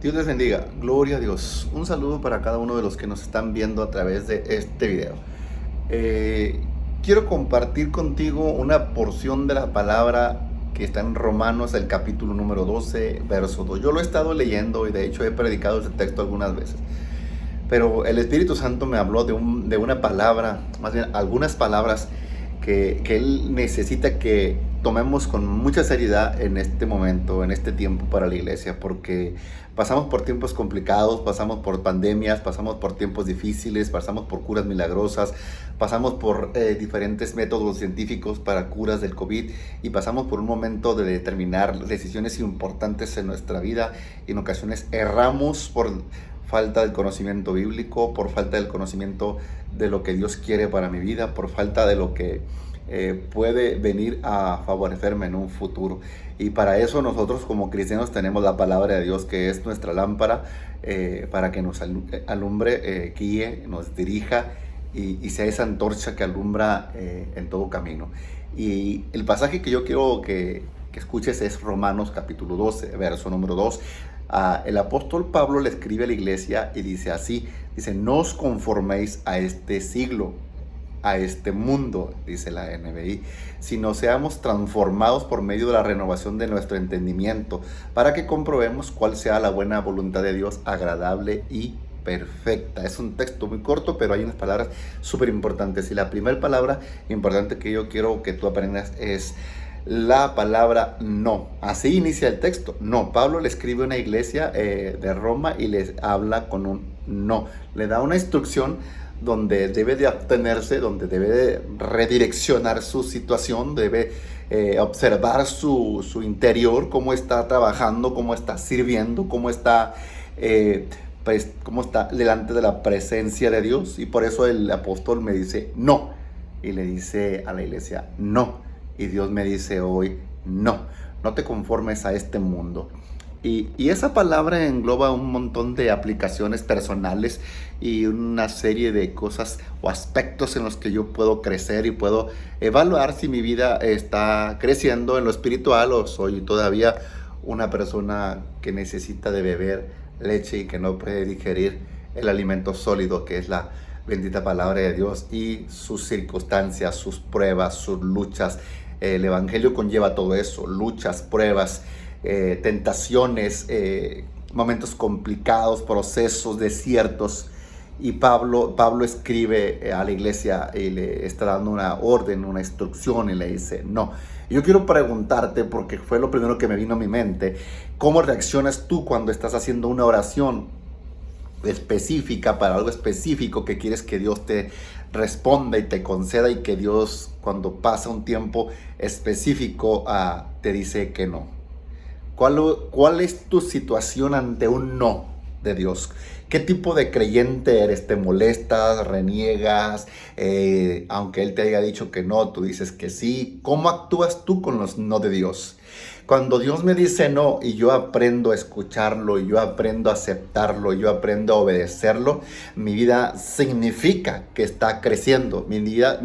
Dios les bendiga, gloria a Dios. Un saludo para cada uno de los que nos están viendo a través de este video. Eh, Quiero compartir contigo una porción de la palabra que está en Romanos, el capítulo número 12, verso 2. Yo lo he estado leyendo y de hecho he predicado ese texto algunas veces. Pero el Espíritu Santo me habló de una palabra, más bien algunas palabras que Él necesita que tomemos con mucha seriedad en este momento, en este tiempo para la iglesia, porque pasamos por tiempos complicados, pasamos por pandemias, pasamos por tiempos difíciles, pasamos por curas milagrosas, pasamos por diferentes métodos científicos para curas del COVID y pasamos por un momento de determinar decisiones importantes en nuestra vida y en ocasiones erramos por falta del conocimiento bíblico, por falta del conocimiento de lo que Dios quiere para mi vida, por falta de lo que puede venir a favorecerme en un futuro. Y para eso nosotros como cristianos tenemos la palabra de Dios, que es nuestra lámpara, para que nos alumbre, guíe, nos dirija y sea esa antorcha que alumbra en todo camino. Y el pasaje que yo quiero que escuches es Romanos capítulo 12, verso número 2. El apóstol Pablo le escribe a la iglesia y dice así, dice: no os conforméis a este siglo, a este mundo, dice la NBI, sino seamos transformados por medio de la renovación de nuestro entendimiento, para que comprobemos cuál sea la buena voluntad de Dios, agradable y perfecta. Es un texto muy corto, pero hay unas palabras súper importantes. Y la primera palabra importante que yo quiero que tú aprendas es la palabra no. Así inicia el texto. No. Pablo le escribe a una iglesia de Roma y les habla con un no. Le da una instrucción donde debe de abstenerse, donde debe de redireccionar su situación, debe observar su interior, cómo está trabajando, cómo está sirviendo, cómo está delante de la presencia de Dios. Y por eso el apóstol me dice no, y le dice a la iglesia no. Y Dios me dice hoy, no te conformes a este mundo. Y esa palabra engloba un montón de aplicaciones personales y una serie de cosas o aspectos en los que yo puedo crecer y puedo evaluar si mi vida está creciendo en lo espiritual o soy todavía una persona que necesita de beber leche y que no puede digerir el alimento sólido que es la bendita palabra de Dios y sus circunstancias, sus pruebas, sus luchas. El Evangelio conlleva todo eso: luchas, pruebas, tentaciones, momentos complicados, procesos, desiertos. Y Pablo escribe a la iglesia y le está dando una orden, una instrucción, y le dice no. Yo quiero preguntarte, porque fue lo primero que me vino a mi mente: ¿cómo reaccionas tú cuando estás haciendo una oración específica para algo específico que quieres que Dios te responda y te conceda, y que Dios, cuando pasa un tiempo específico, te dice que no? ¿Cuál es tu situación ante un no de Dios? ¿Qué tipo de creyente eres? ¿Te molestas, reniegas? Aunque Él te haya dicho que no, tú dices que sí. ¿Cómo actúas tú con los no de Dios? Cuando Dios me dice no y yo aprendo a escucharlo, y yo aprendo a aceptarlo, y yo aprendo a obedecerlo, mi vida significa que está creciendo. Mi vida,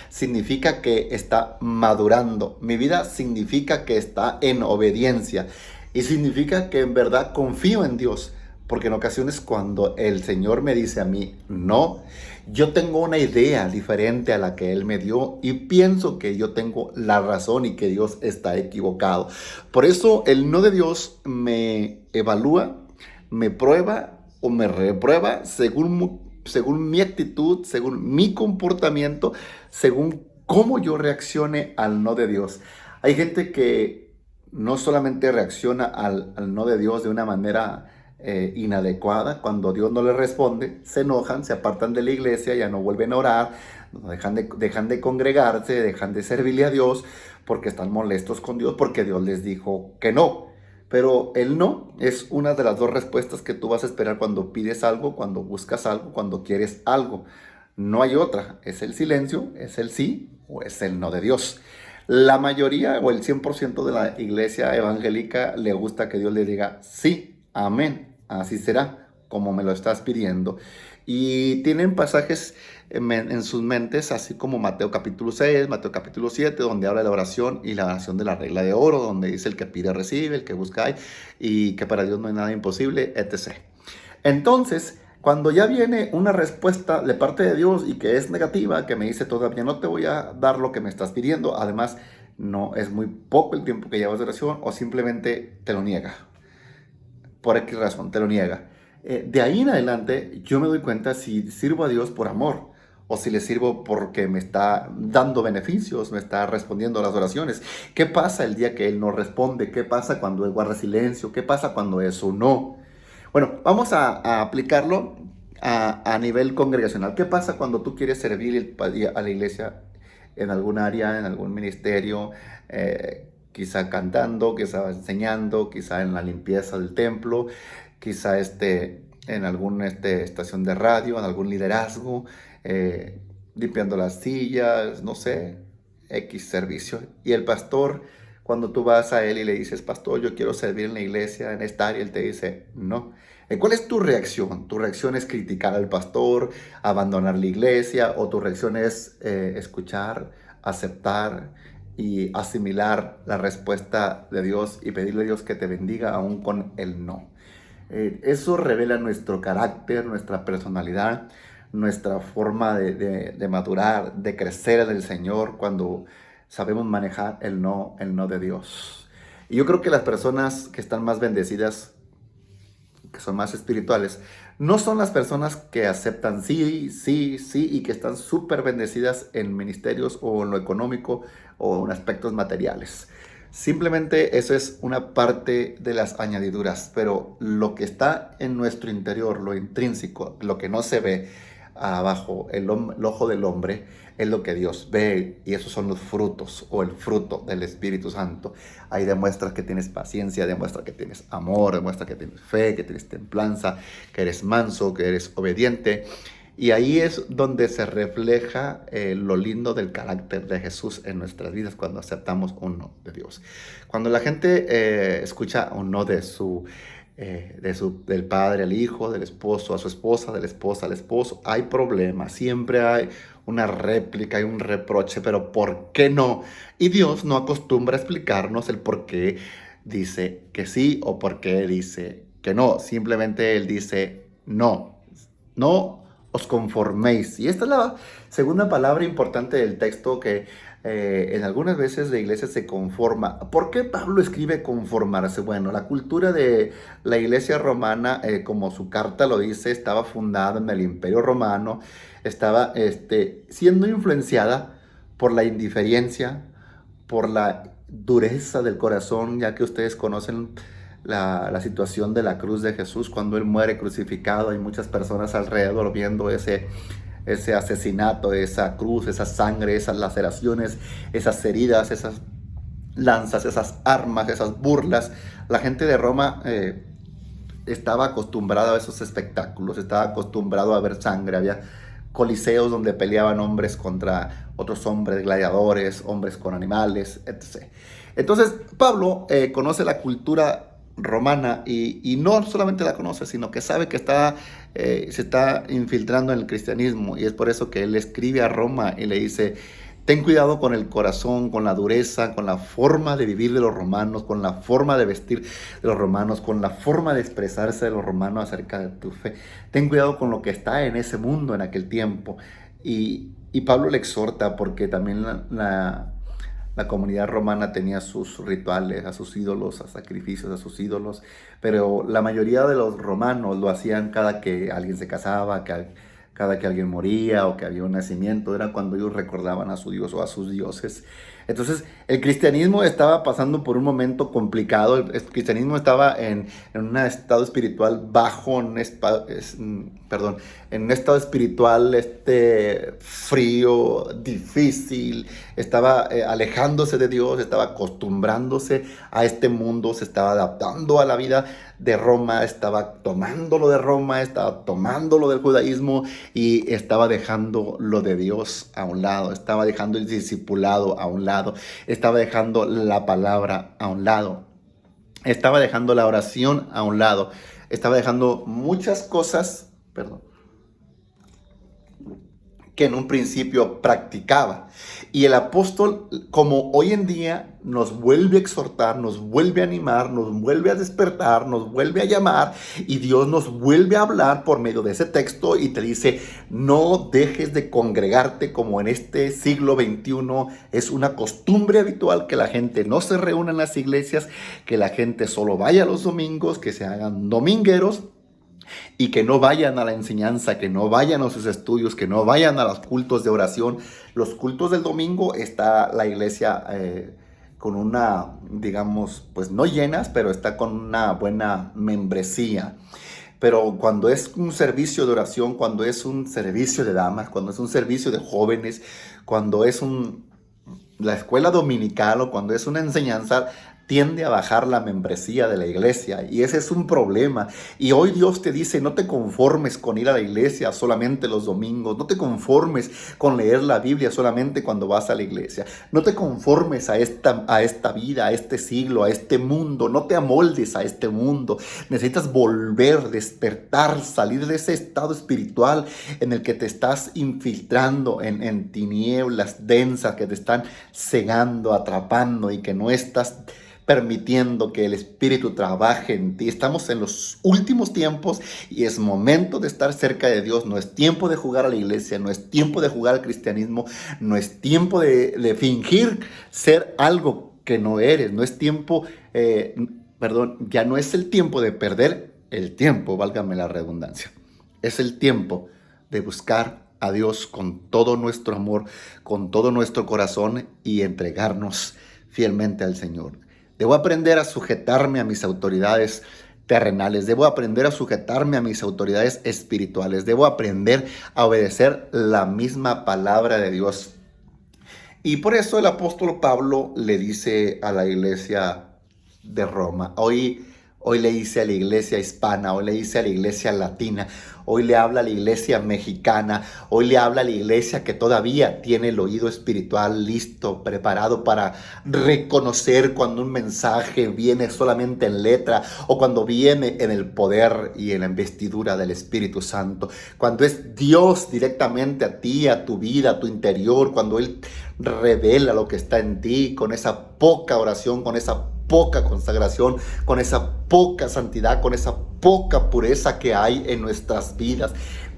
significa que está madurando. Mi vida significa que está en obediencia. Y significa que en verdad confío en Dios. Porque en ocasiones, cuando el Señor me dice a mí no, yo tengo una idea diferente a la que Él me dio y pienso que yo tengo la razón y que Dios está equivocado. Por eso el no de Dios me evalúa, me prueba o me reprueba según mi actitud, según mi comportamiento, según cómo yo reaccione al no de Dios. Hay gente que no solamente reacciona al no de Dios de una manera inadecuada. Cuando Dios no les responde, se enojan, se apartan de la iglesia, ya no vuelven a orar, dejan de congregarse, dejan de servirle a Dios, porque están molestos con Dios, porque Dios les dijo que no. Pero el no es una de las dos respuestas que tú vas a esperar cuando pides algo, cuando buscas algo, cuando quieres algo. No hay otra. Es el silencio, es el sí o es el no de Dios. La mayoría o el 100% de la iglesia evangélica le gusta que Dios le diga sí, amén, así será, como me lo estás pidiendo. Y tienen pasajes en sus mentes, así como Mateo capítulo 6, Mateo capítulo 7, donde habla de la oración y la oración de la regla de oro, donde dice el que pide recibe, el que busca hay, y que para Dios no hay nada imposible, etc. Entonces, cuando ya viene una respuesta de parte de Dios y que es negativa, que me dice todavía no te voy a dar lo que me estás pidiendo, además no es muy poco el tiempo que llevas de oración, o simplemente te lo niega, por X razón, te lo niega. De ahí en adelante yo me doy cuenta si sirvo a Dios por amor o si le sirvo porque me está dando beneficios, me está respondiendo a las oraciones. ¿Qué pasa el día que Él no responde? ¿Qué pasa cuando Él guarda silencio? ¿Qué pasa cuando eso no? Bueno, vamos a aplicarlo a nivel congregacional. ¿Qué pasa cuando tú quieres servir a la iglesia en algún área, en algún ministerio, quizá cantando, quizá enseñando, quizá en la limpieza del templo, quizá en alguna estación de radio, en algún liderazgo, limpiando las sillas, no sé, X servicio? Y el pastor, cuando tú vas a él y le dices, pastor, yo quiero servir en la iglesia, en esta área, él te dice, no. ¿Cuál es tu reacción? ¿Tu reacción es criticar al pastor, abandonar la iglesia, o tu reacción es escuchar, aceptar y asimilar la respuesta de Dios y pedirle a Dios que te bendiga aún con el no? Eso revela nuestro carácter, nuestra personalidad, nuestra forma de madurar, de crecer en el Señor cuando sabemos manejar el no de Dios. Y yo creo que las personas que están más bendecidas, que son más espirituales, no son las personas que aceptan sí, sí, sí y que están súper bendecidas en ministerios o en lo económico o en aspectos materiales. Simplemente eso es una parte de las añadiduras, pero lo que está en nuestro interior, lo intrínseco, lo que no se ve abajo, el ojo del hombre, es lo que Dios ve, y esos son los frutos o el fruto del Espíritu Santo. Ahí demuestras que tienes paciencia, demuestra que tienes amor, demuestra que tienes fe, que tienes templanza, que eres manso, que eres obediente. Y ahí es donde se refleja lo lindo del carácter de Jesús en nuestras vidas cuando aceptamos un no de Dios. Cuando la gente escucha un no del padre al hijo, del esposo a su esposa, de la esposa al esposo, hay problemas, siempre hay una réplica, hay un reproche, pero ¿por qué no? Y Dios no acostumbra a explicarnos el por qué dice que sí o por qué dice que no. Simplemente Él dice no, no os conforméis. Y esta es la segunda palabra importante del texto, que en algunas veces la iglesia se conforma. ¿Por qué Pablo escribe conformarse? Bueno, la cultura de la iglesia romana, como su carta lo dice, estaba fundada en el Imperio Romano, estaba siendo influenciada por la indiferencia, por la dureza del corazón, ya que ustedes conocen la situación de la cruz de Jesús. Cuando Él muere crucificado, hay muchas personas alrededor viendo ese asesinato, esa cruz, esa sangre, esas laceraciones, esas heridas, esas lanzas, esas armas, esas burlas. La gente de Roma estaba acostumbrada a esos espectáculos, estaba acostumbrado a ver sangre. Había coliseos donde peleaban hombres contra otros hombres, gladiadores, hombres con animales, etc. Entonces Pablo conoce la cultura romana y no solamente la conoce, sino que sabe que se está infiltrando en el cristianismo, y es por eso que él escribe a Roma y le dice: ten cuidado con el corazón, con la dureza, con la forma de vivir de los romanos, con la forma de vestir de los romanos, con la forma de expresarse de los romanos acerca de tu fe. Ten cuidado con lo que está en ese mundo en aquel tiempo. Y Pablo le exhorta, porque también la comunidad romana tenía sus rituales, a sus ídolos, a sacrificios a sus ídolos, pero la mayoría de los romanos lo hacían cada que alguien se casaba, cada que alguien moría o que había un nacimiento. Era cuando ellos recordaban a su Dios o a sus dioses. Entonces el cristianismo estaba pasando por un momento complicado. El cristianismo estaba en un estado espiritual bajo, en un estado espiritual frío, difícil. Estaba alejándose de Dios, estaba acostumbrándose a este mundo, se estaba adaptando a la vida de Roma, estaba tomando lo de Roma, estaba tomando lo del judaísmo y estaba dejando lo de Dios a un lado, estaba dejando el discipulado a un lado, estaba dejando la palabra a un lado. estaba dejando la oración a un lado, estaba dejando muchas cosas, perdón, que en un principio practicaba. Y el apóstol, como hoy en día, nos vuelve a exhortar, nos vuelve a animar, nos vuelve a despertar, nos vuelve a llamar, y Dios nos vuelve a hablar por medio de ese texto y te dice: no dejes de congregarte, como en este siglo XXI es una costumbre habitual que la gente no se reúna en las iglesias, que la gente solo vaya los domingos, que se hagan domingueros, y que no vayan a la enseñanza, que no vayan a sus estudios, que no vayan a los cultos de oración. Los cultos del domingo está la iglesia con una, digamos, pues no llenas, pero está con una buena membresía. Pero cuando es un servicio de oración, cuando es un servicio de damas, cuando es un servicio de jóvenes, cuando es la escuela dominical o cuando es una enseñanza, tiende a bajar la membresía de la iglesia, y ese es un problema. Y hoy Dios te dice: no te conformes con ir a la iglesia solamente los domingos, no te conformes con leer la Biblia solamente cuando vas a la iglesia, no te conformes a esta vida, a este siglo, a este mundo, no te amoldes a este mundo. Necesitas volver, despertar, salir de ese estado espiritual en el que te estás infiltrando en tinieblas densas que te están cegando, atrapando, y que no estás permitiendo que el Espíritu trabaje en ti. Estamos en los últimos tiempos y es momento de estar cerca de Dios. No es tiempo de jugar a la iglesia, no es tiempo de jugar al cristianismo, no es tiempo de fingir ser algo que no eres, no es tiempo, ya no es el tiempo de perder el tiempo, válgame la redundancia. Es el tiempo de buscar a Dios con todo nuestro amor, con todo nuestro corazón, y entregarnos fielmente al Señor. Debo aprender a sujetarme a mis autoridades terrenales. Debo aprender a sujetarme a mis autoridades espirituales. Debo aprender a obedecer la misma palabra de Dios. Y por eso el apóstol Pablo le dice a la iglesia de Roma, hoy le dice a la iglesia hispana, hoy le dice a la iglesia latina, hoy le habla a la iglesia mexicana, hoy le habla a la iglesia que todavía tiene el oído espiritual listo, preparado para reconocer cuando un mensaje viene solamente en letra o cuando viene en el poder y en la investidura del Espíritu Santo. Cuando es Dios directamente a ti, a tu vida, a tu interior, cuando Él revela lo que está en ti, con esa poca oración, con esa poca consagración, con esa poca santidad, con esa poca pureza que hay en nuestras vidas.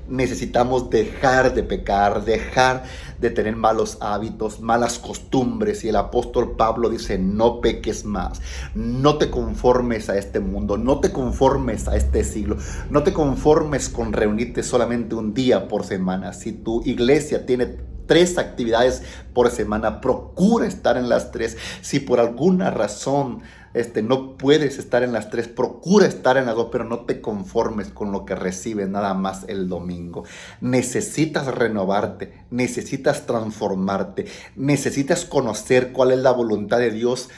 Necesitamos dejar de pecar, dejar de tener malos hábitos, malas costumbres. Y el apóstol Pablo dice: no peques más, no te conformes a este mundo, no te conformes a este siglo, no te conformes con reunirte solamente un día por semana. Si tu iglesia tiene 3 actividades por semana, procura estar en las 3. Si por alguna razón no puedes estar en las 3, procura estar en las 2, pero no te conformes con lo que recibes nada más el domingo. Necesitas renovarte, necesitas transformarte, necesitas conocer cuál es la voluntad de Dios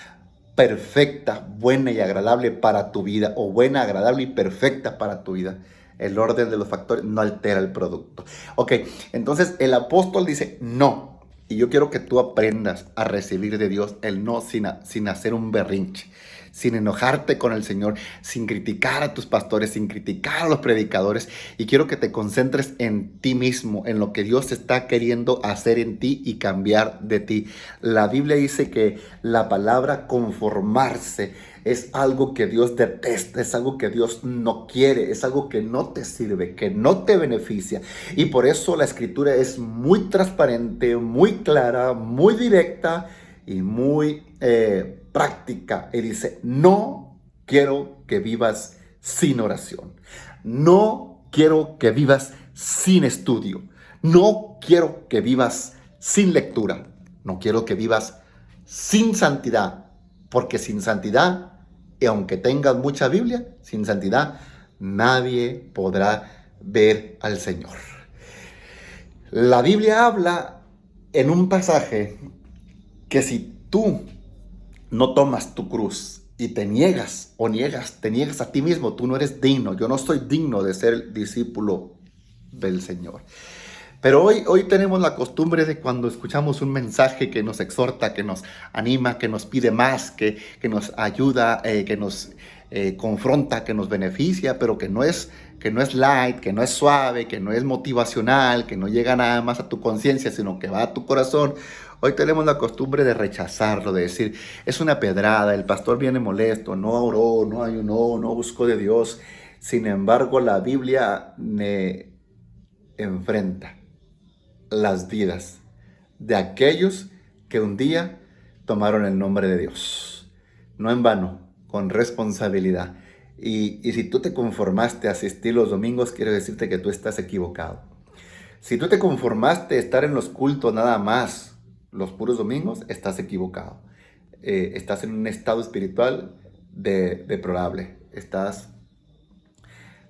perfecta, buena y agradable para tu vida, o buena, agradable y perfecta para tu vida. El orden de los factores no altera el producto. Ok, entonces el apóstol dice no. Y yo quiero que tú aprendas a recibir de Dios el no sin hacer un berrinche, sin enojarte con el Señor, sin criticar a tus pastores, sin criticar a los predicadores. Y quiero que te concentres en ti mismo, en lo que Dios está queriendo hacer en ti y cambiar de ti. La Biblia dice que la palabra conformarse es algo que Dios detesta, es algo que Dios no quiere, es algo que no te sirve, que no te beneficia. Y por eso la Escritura es muy transparente, muy clara, muy directa y muy práctica. Y dice: no quiero que vivas sin oración. No quiero que vivas sin estudio. No quiero que vivas sin lectura. No quiero que vivas sin santidad. Porque sin santidad, y aunque tengas mucha Biblia, sin santidad nadie podrá ver al Señor. La Biblia habla en un pasaje que si tú no tomas tu cruz y te niegas a ti mismo, tú no eres digno. Yo no soy digno de ser discípulo del Señor. Pero hoy tenemos la costumbre de cuando escuchamos un mensaje que nos exhorta, que nos anima, que nos pide más, que nos ayuda, que nos confronta, que nos beneficia, pero que no es light, que no es suave, que no es motivacional, que no llega nada más a tu conciencia, sino que va a tu corazón. Hoy tenemos la costumbre de rechazarlo, de decir, es una pedrada, el pastor viene molesto, no oró, no ayunó, no buscó de Dios. Sin embargo, la Biblia me enfrenta las vidas de aquellos que un día tomaron el nombre de Dios. No en vano, con responsabilidad. Y si tú te conformaste a asistir los domingos, quiero decirte que tú estás equivocado. Si tú te conformaste a estar en los cultos nada más los puros domingos, estás equivocado. Estás en un estado espiritual deplorable. Estás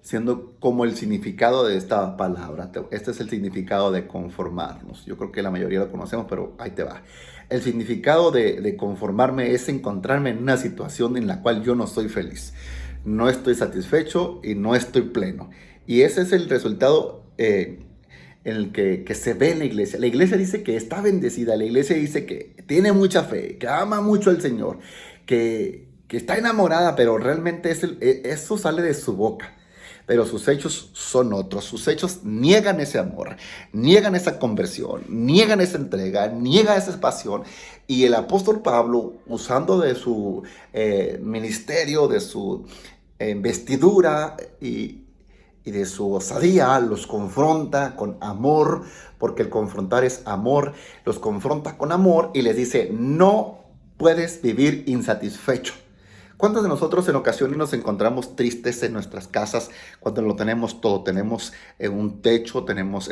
siendo como el significado de esta palabra. Este es el significado de conformarnos. Yo creo que la mayoría lo conocemos, pero ahí te va. El significado de conformarme es encontrarme en una situación en la cual yo no soy feliz. No estoy satisfecho y no estoy pleno. Y ese es el resultado en el que se ve en la iglesia. La iglesia dice que está bendecida. La iglesia dice que tiene mucha fe, que ama mucho al Señor, que está enamorada, pero realmente eso sale de su boca. Pero sus hechos son otros. Sus hechos niegan ese amor, niegan esa conversión, niegan esa entrega, niegan esa pasión. Y el apóstol Pablo, usando de su ministerio, de su vestidura y de su osadía, los confronta con amor, porque el confrontar es amor. Los confronta con amor y les dice, no puedes vivir insatisfecho. ¿Cuántos de nosotros en ocasiones nos encontramos tristes en nuestras casas cuando lo tenemos todo? Tenemos un techo, tenemos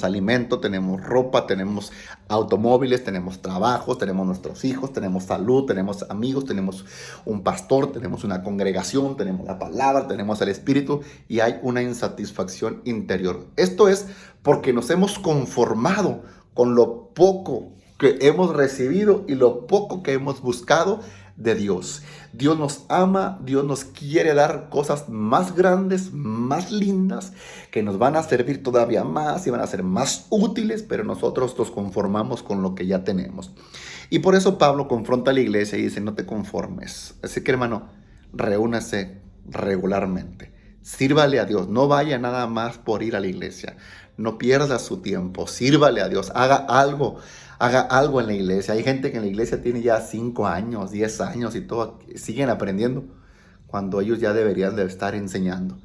alimento, tenemos ropa, tenemos automóviles, tenemos trabajos, tenemos nuestros hijos, tenemos salud, tenemos amigos, tenemos un pastor, tenemos una congregación, tenemos la palabra, tenemos el Espíritu y hay una insatisfacción interior. Esto es porque nos hemos conformado con lo poco que hemos recibido y lo poco que hemos buscado de Dios. Dios nos ama, Dios nos quiere dar cosas más grandes, más lindas, que nos van a servir todavía más y van a ser más útiles, pero nosotros nos conformamos con lo que ya tenemos. Y por eso Pablo confronta a la iglesia y dice, no te conformes. Así que, hermano, reúnase regularmente. Sírvale a Dios, no vaya nada más por ir a la iglesia, no pierda su tiempo, sírvale a Dios, haga algo en la iglesia. Hay gente que en la iglesia tiene ya 5 años, 10 años y todo, siguen aprendiendo cuando ellos ya deberían de estar enseñando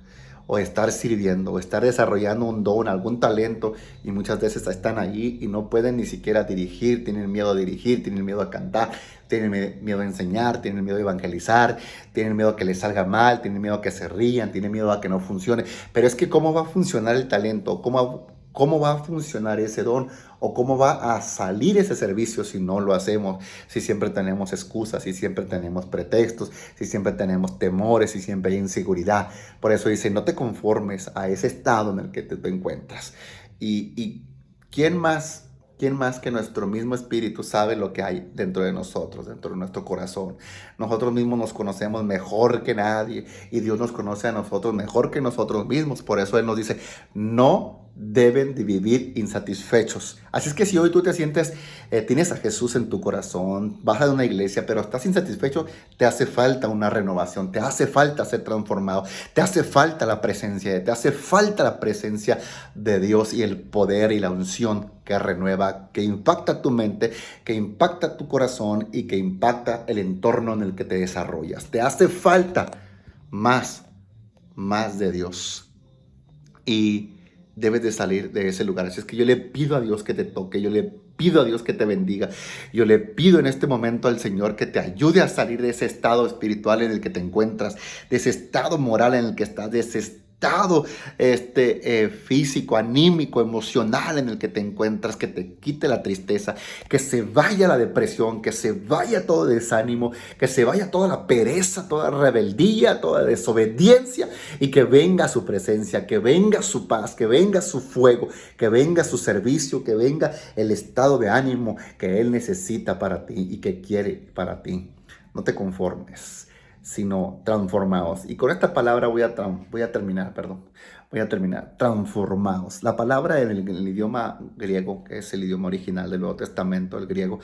o estar sirviendo o estar desarrollando un don, algún talento, y muchas veces están allí y no pueden ni siquiera dirigir, tienen miedo a dirigir, tienen miedo a cantar, tienen miedo a enseñar, tienen miedo a evangelizar, tienen miedo a que les salga mal, tienen miedo a que se rían, tienen miedo a que no funcione. Pero es que ¿cómo va a funcionar el talento? ¿Cómo va a funcionar ese don? ¿O cómo va a salir ese servicio si no lo hacemos? Si siempre tenemos excusas, si siempre tenemos pretextos, si siempre tenemos temores, si siempre hay inseguridad. Por eso dice, no te conformes a ese estado en el que te encuentras. Y ¿quién más que nuestro mismo espíritu sabe lo que hay dentro de nosotros, dentro de nuestro corazón? Nosotros mismos nos conocemos mejor que nadie y Dios nos conoce a nosotros mejor que nosotros mismos. Por eso Él nos dice, no deben de vivir insatisfechos. Así es que si hoy tú te sientes, tienes a Jesús en tu corazón, vas a una iglesia, pero estás insatisfecho, te hace falta una renovación, te hace falta ser transformado, te hace falta la presencia, te hace falta la presencia de Dios y el poder y la unción que renueva, que impacta tu mente, que impacta tu corazón y que impacta el entorno en el que te desarrollas. Te hace falta más de Dios. Y debes de salir de ese lugar. Así es que yo le pido a Dios que te toque, yo le pido a Dios que te bendiga, yo le pido en este momento al Señor que te ayude a salir de ese estado espiritual en el que te encuentras, de ese estado moral en el que estás, de ese estado físico, anímico, emocional en el que te encuentras, que te quite la tristeza, que se vaya la depresión, que se vaya todo desánimo, que se vaya toda la pereza, toda rebeldía, toda desobediencia, y que venga su presencia, que venga su paz, que venga su fuego, que venga su servicio, que venga el estado de ánimo que Él necesita para ti y que quiere para ti. No te conformes. sino transformados. Y con esta palabra voy a terminar, transformados. La palabra en el idioma griego, que es el idioma original del Nuevo Testamento, el griego,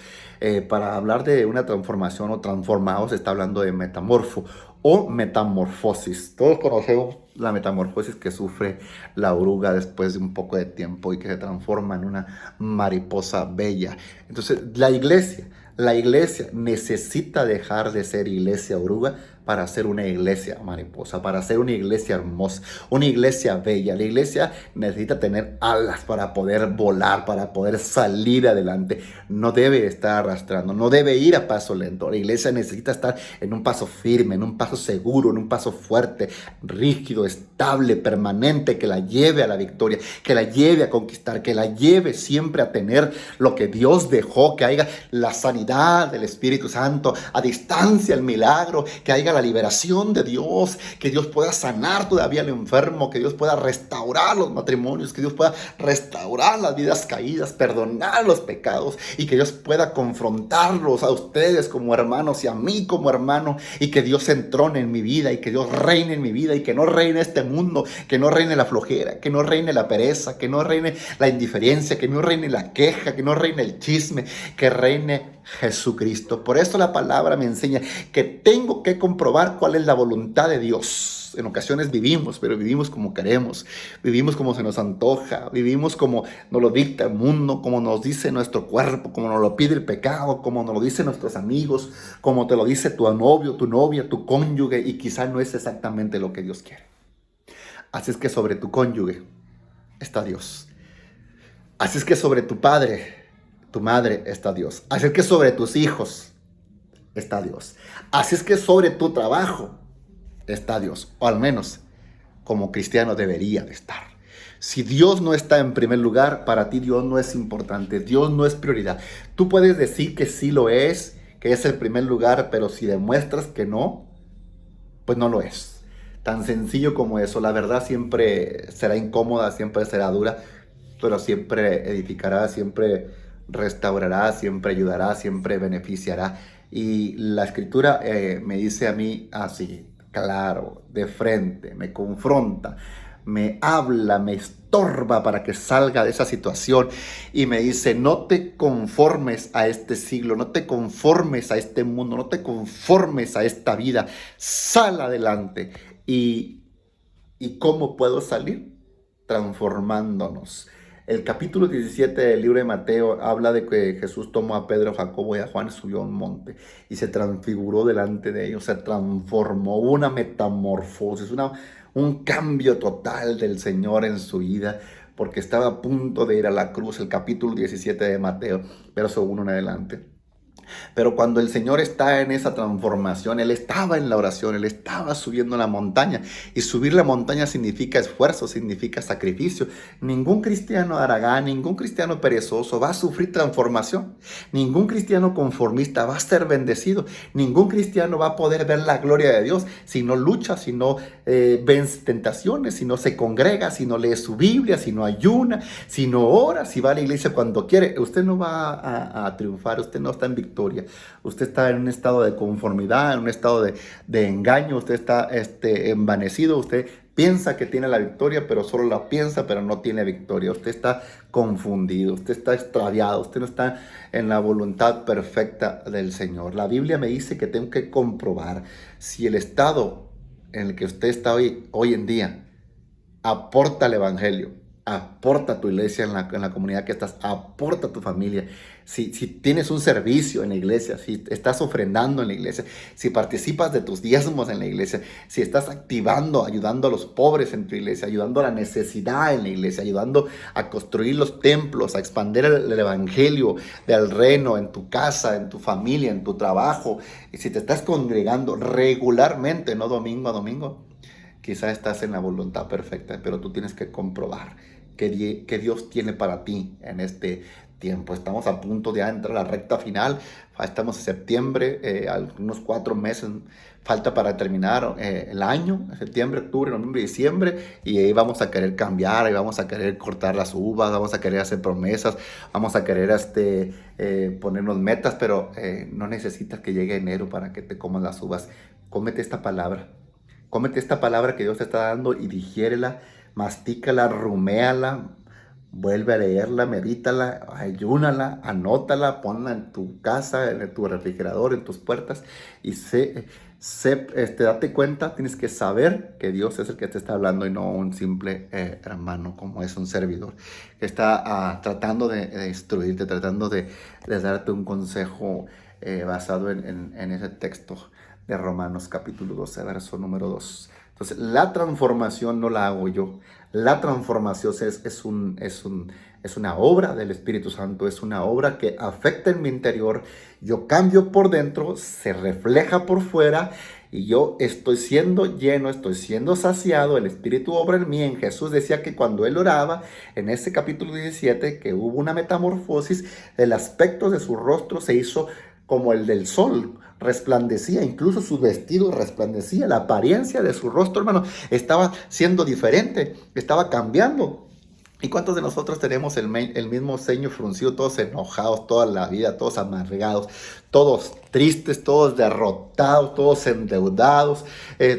para hablar de una transformación o transformados, está hablando de metamorfo o metamorfosis. Todos conocemos la metamorfosis que sufre la oruga después de un poco de tiempo y que se transforma en una mariposa bella. Entonces, la iglesia necesita dejar de ser iglesia oruga para ser una iglesia mariposa, para ser una iglesia hermosa, una iglesia bella. La iglesia necesita tener alas para poder volar, para poder salir adelante. No debe estar arrastrando, no debe ir a paso lento. La iglesia necesita estar en un paso firme, en un paso seguro, en un paso fuerte, rígido, estable, permanente, que la lleve a la victoria, que la lleve a conquistar, que la lleve siempre a tener lo que Dios dejó, que haya la sanidad del Espíritu Santo, a distancia el milagro, que haya la liberación de Dios, que Dios pueda sanar todavía al enfermo, que Dios pueda restaurar los matrimonios, que Dios pueda restaurar las vidas caídas, perdonar los pecados y que Dios pueda confrontarlos a ustedes como hermanos y a mí como hermano, y que Dios entrone en mi vida y que Dios reine en mi vida y que no reine este mundo, que no reine la flojera, que no reine la pereza, que no reine la indiferencia, que no reine la queja, que no reine el chisme, que reine Jesucristo. Por eso la palabra me enseña que tengo que comprobar cuál es la voluntad de Dios. En ocasiones vivimos, pero vivimos como queremos, vivimos como se nos antoja, vivimos como nos lo dicta el mundo, como nos dice nuestro cuerpo, como nos lo pide el pecado, como nos lo dicen nuestros amigos, como te lo dice tu novio, tu novia, tu cónyuge, y quizá no es exactamente lo que Dios quiere. Así es que sobre tu cónyuge está Dios. Así es que sobre tu padre, tu madre está Dios. Así es que sobre tus hijos está Dios. Así es que sobre tu trabajo está Dios. O al menos como cristiano debería de estar. Si Dios no está en primer lugar, para ti Dios no es importante. Dios no es prioridad. Tú puedes decir que sí lo es, que es el primer lugar, pero si demuestras que no, pues no lo es. Tan sencillo como eso. La verdad siempre será incómoda, siempre será dura, pero siempre edificará, siempre restaurará, siempre ayudará, siempre beneficiará. Y la escritura me dice a mí así, claro, de frente, me confronta, me habla, me estorba para que salga de esa situación y me dice: no te conformes a este siglo, no te conformes a este mundo, no te conformes a esta vida, sal adelante. ¿Y cómo puedo salir? Transformándonos. El capítulo 17 del libro de Mateo habla de que Jesús tomó a Pedro, a Jacobo y a Juan, subió a un monte y se transfiguró delante de ellos, se transformó, una metamorfosis, un cambio total del Señor en su vida, porque estaba a punto de ir a la cruz. El capítulo 17 de Mateo, verso 1 en adelante. Pero cuando el Señor está en esa transformación, Él estaba en la oración, Él estaba subiendo la montaña. Y subir la montaña significa esfuerzo, significa sacrificio. Ningún cristiano haragán, ningún cristiano perezoso va a sufrir transformación. Ningún cristiano conformista va a ser bendecido. Ningún cristiano va a poder ver la gloria de Dios si no lucha, si no vence tentaciones, si no se congrega, si no lee su Biblia, si no ayuna, si no ora, si va a la iglesia cuando quiere. Usted no va a triunfar, usted no está en victoria. Usted está en un estado de conformidad, en un estado de engaño. Usted está envanecido. Usted piensa que tiene la victoria, pero solo la piensa, pero no tiene victoria. Usted está confundido, usted está extraviado, usted no está en la voluntad perfecta del Señor. La Biblia me dice que tengo que comprobar si el estado en el que usted está hoy en día aporta al evangelio, aporta a tu iglesia en la comunidad que estás, aporta a tu familia. Si tienes un servicio en la iglesia, si estás ofrendando en la iglesia, si participas de tus diezmos en la iglesia, si estás activando, ayudando a los pobres en tu iglesia, ayudando a la necesidad en la iglesia, ayudando a construir los templos, a expandir el evangelio del reino en tu casa, en tu familia, en tu trabajo, y si te estás congregando regularmente, no domingo a domingo, quizás estás en la voluntad perfecta, pero tú tienes que comprobar que Dios tiene para ti en este tiempo. Estamos a punto de entrar a la recta final. Estamos en septiembre, algunos 4 meses falta para terminar el año, septiembre, octubre, noviembre, diciembre, y ahí vamos a querer cambiar, ahí vamos a querer cortar las uvas, vamos a querer hacer promesas, vamos a querer ponernos metas, pero no necesitas que llegue enero para que te comas las uvas. Cómete esta palabra. Cómete esta palabra que Dios te está dando y digiérela, mastícala, ruméala, vuelve a leerla, medítala, ayúnala, anótala, ponla en tu casa, en tu refrigerador, en tus puertas y date cuenta, tienes que saber que Dios es el que te está hablando y no un simple hermano como es un servidor que está tratando de instruirte, tratando de darte un consejo basado en ese texto de Romanos capítulo 12, verso número 2. Entonces, la transformación no la hago yo. La transformación es una obra del Espíritu Santo, es una obra que afecta en mi interior. Yo cambio por dentro, se refleja por fuera y yo estoy siendo lleno, estoy siendo saciado. El Espíritu obra en mí. En Jesús decía que cuando Él oraba, en ese capítulo 17, que hubo una metamorfosis, el aspecto de su rostro se hizo como el del sol, resplandecía, incluso su vestido resplandecía, la apariencia de su rostro, hermano, estaba siendo diferente, estaba cambiando. ¿Y cuántos de nosotros tenemos el mismo ceño fruncido, todos enojados toda la vida, todos amargados, todos tristes, todos derrotados, todos endeudados,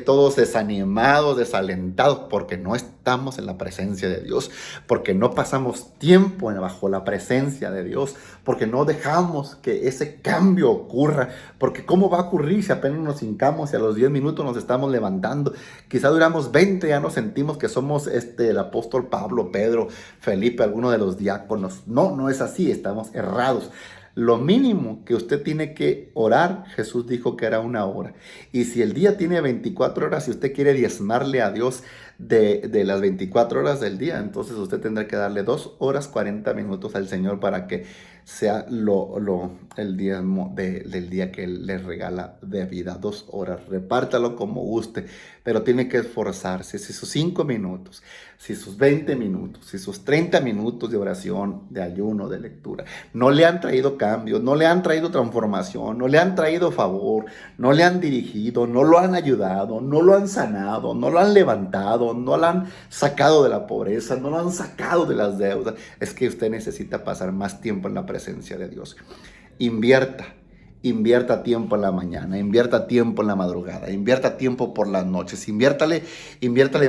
todos desanimados, desalentados, porque no estamos en la presencia de Dios, porque no pasamos tiempo bajo la presencia de Dios, porque no dejamos que ese cambio ocurra, porque ¿cómo va a ocurrir si apenas nos hincamos y a los 10 minutos nos estamos levantando? Quizá duramos 20, ya nos sentimos que somos el apóstol Pablo, Pedro, Felipe, alguno de los diáconos. No, no es así, estamos errados. Lo mínimo que usted tiene que orar, Jesús dijo que era 1 hora. Y si el día tiene 24 horas, si usted quiere diezmarle a Dios de las 24 horas del día, entonces usted tendrá que darle 2 horas 40 minutos al Señor para que sea el diezmo del día que Él le regala de vida. 2 horas, repártalo como guste, pero tiene que esforzarse. Si sus 5 minutos, si sus 20 minutos, si sus 30 minutos de oración, de ayuno, de lectura, no le han traído cambios, no le han traído transformación, no le han traído favor, no le han dirigido, no lo han ayudado, no lo han sanado, no lo han levantado, no lo han sacado de la pobreza, no lo han sacado de las deudas, es que usted necesita pasar más tiempo en la presencia de Dios. Invierta tiempo en la mañana, invierta tiempo en la madrugada, invierta tiempo por las noches, inviértale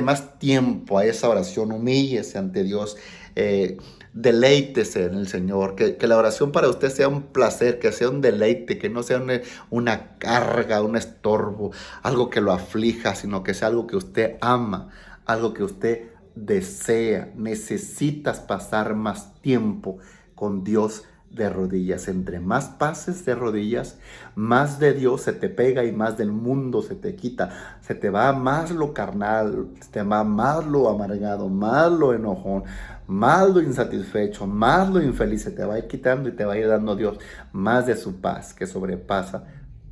más tiempo a esa oración, humíllese ante Dios, deleítese en el Señor, que la oración para usted sea un placer, que sea un deleite, que no sea una carga, un estorbo, algo que lo aflija, sino que sea algo que usted ama, algo que usted desea. Necesitas pasar más tiempo con Dios de rodillas. Entre más pases de rodillas, más de Dios se te pega y más del mundo se te quita. Se te va más lo carnal, se te va más lo amargado, más lo enojón, más lo insatisfecho, más lo infeliz. Se te va a ir quitando y te va a ir dando Dios más de su paz que sobrepasa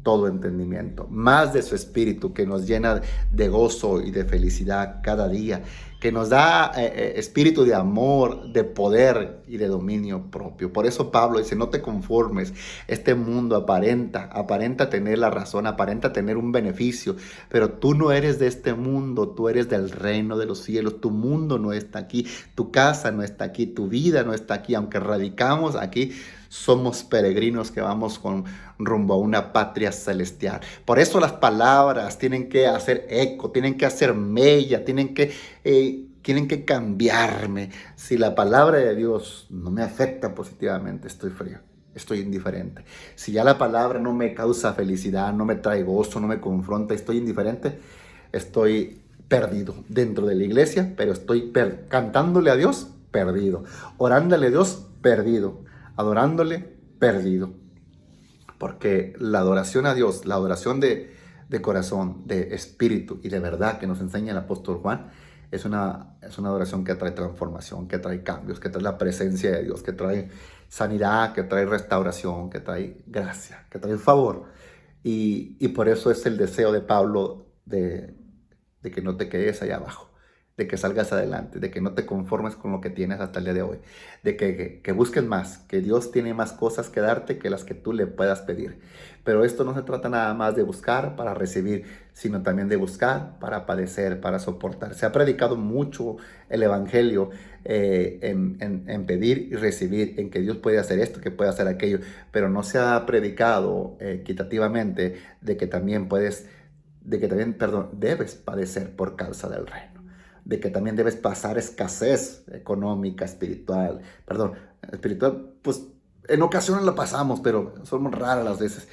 todo entendimiento, más de su espíritu que nos llena de gozo y de felicidad cada día, que nos da espíritu de amor, de poder y de dominio propio. Por eso Pablo dice, no te conformes, este mundo aparenta tener la razón, aparenta tener un beneficio, pero tú no eres de este mundo, tú eres del reino de los cielos, tu mundo no está aquí, tu casa no está aquí, tu vida no está aquí, aunque radicamos aquí, somos peregrinos que vamos rumbo a una patria celestial. Por eso las palabras tienen que hacer eco, tienen que hacer mella, tienen que cambiarme. Si la palabra de Dios no me afecta positivamente, estoy frío, estoy indiferente. Si ya la palabra no me causa felicidad, no me trae gozo, no me confronta, estoy indiferente, estoy perdido dentro de la iglesia, pero estoy cantándole a Dios, perdido. Orándole a Dios, perdido. Adorándole, perdido. Porque la adoración a Dios, la adoración de corazón, de espíritu y de verdad que nos enseña el apóstol Juan, es una adoración que trae transformación, que trae cambios, que trae la presencia de Dios, que trae sanidad, que trae restauración, que trae gracia, que trae favor. Y por eso es el deseo de Pablo de que no te quedes allá abajo. de que salgas adelante, de que no te conformes con lo que tienes hasta el día de hoy, de que busques más, que Dios tiene más cosas que darte que las que tú le puedas pedir. Pero esto no se trata nada más de buscar para recibir, sino también de buscar para padecer, para soportar. Se ha predicado mucho el Evangelio en pedir y recibir, en que Dios puede hacer esto, que puede hacer aquello, pero no se ha predicado equitativamente de que también debes padecer por causa del reino, de que también debes pasar escasez económica, espiritual, pues en ocasiones la pasamos, pero somos raras las veces,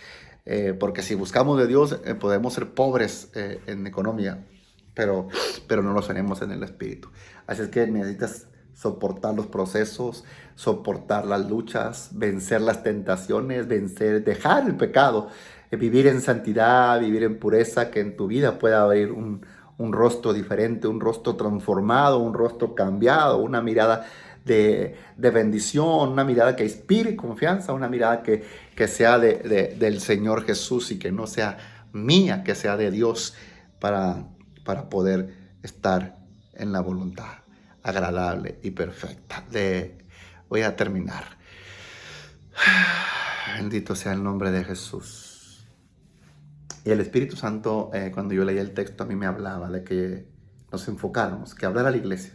porque si buscamos de Dios podemos ser pobres en economía, pero no lo seremos en el espíritu. Así es que necesitas soportar los procesos, soportar las luchas, vencer las tentaciones, dejar el pecado, vivir en santidad, vivir en pureza, que en tu vida pueda abrir un rostro diferente, un rostro transformado, un rostro cambiado, una mirada de bendición, una mirada que inspire confianza, una mirada que sea del Señor Jesús y que no sea mía, que sea de Dios para poder estar en la voluntad agradable y perfecta. Voy a terminar. Bendito sea el nombre de Jesús. Y el Espíritu Santo, cuando yo leía el texto, a mí me hablaba de que nos enfocáramos, que hablara a la iglesia,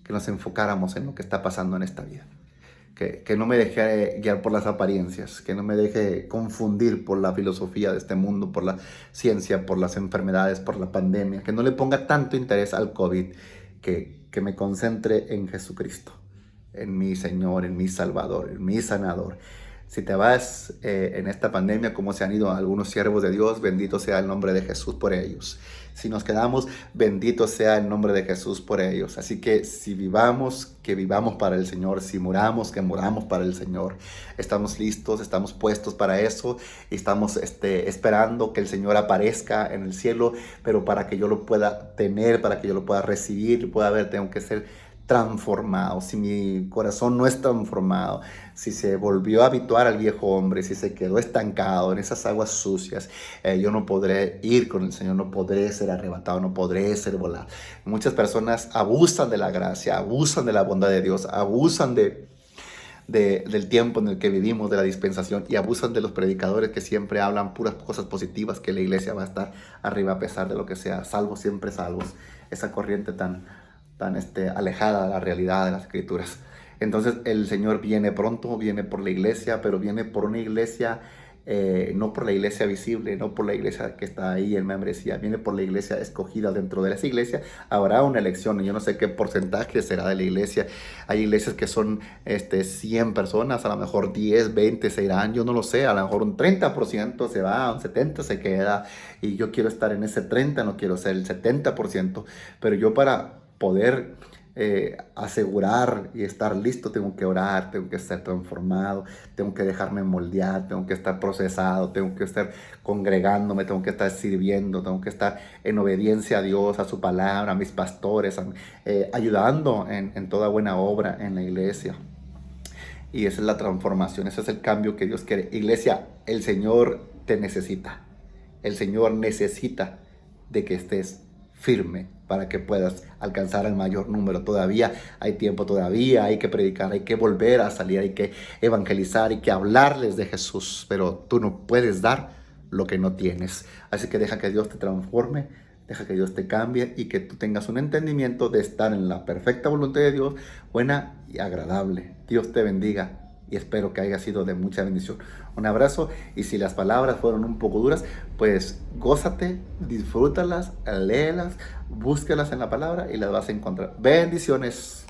que nos enfocáramos en lo que está pasando en esta vida. Que no me deje guiar por las apariencias, que no me deje confundir por la filosofía de este mundo, por la ciencia, por las enfermedades, por la pandemia, que no le ponga tanto interés al COVID, que me concentre en Jesucristo, en mi Señor, en mi Salvador, en mi sanador. Si te vas en esta pandemia como se han ido algunos siervos de Dios, bendito sea el nombre de Jesús por ellos. Si nos quedamos, bendito sea el nombre de Jesús por ellos. Así que si vivamos, que vivamos para el Señor. Si muramos, que muramos para el Señor. Estamos listos, estamos puestos para eso. Y estamos esperando que el Señor aparezca en el cielo. Pero para que yo lo pueda tener, para que yo lo pueda recibir, pueda ver, tengo que ser transformado. Si mi corazón no es transformado, si se volvió a habituar al viejo hombre, si se quedó estancado en esas aguas sucias, yo no podré ir con el Señor, no podré ser arrebatado, no podré ser volado. Muchas personas abusan de la gracia, abusan de la bondad de Dios, abusan del tiempo en el que vivimos, de la dispensación, y abusan de los predicadores que siempre hablan puras cosas positivas, que la iglesia va a estar arriba a pesar de lo que sea, salvos siempre salvos. Esa corriente tan alejada de la realidad de las escrituras. Entonces el Señor viene pronto, viene por la iglesia, pero viene por una iglesia, no por la iglesia visible, no por la iglesia que está ahí en membresía, viene por la iglesia escogida. Dentro de esa iglesia habrá una elección, yo no sé qué porcentaje será de la iglesia. Hay iglesias que son 100 personas, a lo mejor 10, 20 se irán, yo no lo sé, a lo mejor un 30% se va, un 70% se queda, y yo quiero estar en ese 30%, no quiero ser el 70%, pero yo para poder asegurar y estar listo, tengo que orar, tengo que estar transformado, tengo que dejarme moldear, tengo que estar procesado, tengo que estar congregándome, tengo que estar sirviendo, tengo que estar en obediencia a Dios, a su palabra, a mis pastores, ayudando en toda buena obra en la iglesia. Y esa es la transformación, ese es el cambio que Dios quiere. Iglesia, el Señor te necesita. El Señor necesita de que estés firme para que puedas alcanzar el mayor número. Todavía hay tiempo, todavía hay que predicar, hay que volver a salir, hay que evangelizar, hay que hablarles de Jesús, pero tú no puedes dar lo que no tienes. Así que deja que Dios te transforme, deja que Dios te cambie y que tú tengas un entendimiento de estar en la perfecta voluntad de Dios, buena y agradable. Dios te bendiga y espero que haya sido de mucha bendición. Un abrazo, y si las palabras fueron un poco duras, pues gózate, disfrútalas, léelas, búscalas en la palabra y las vas a encontrar. Bendiciones.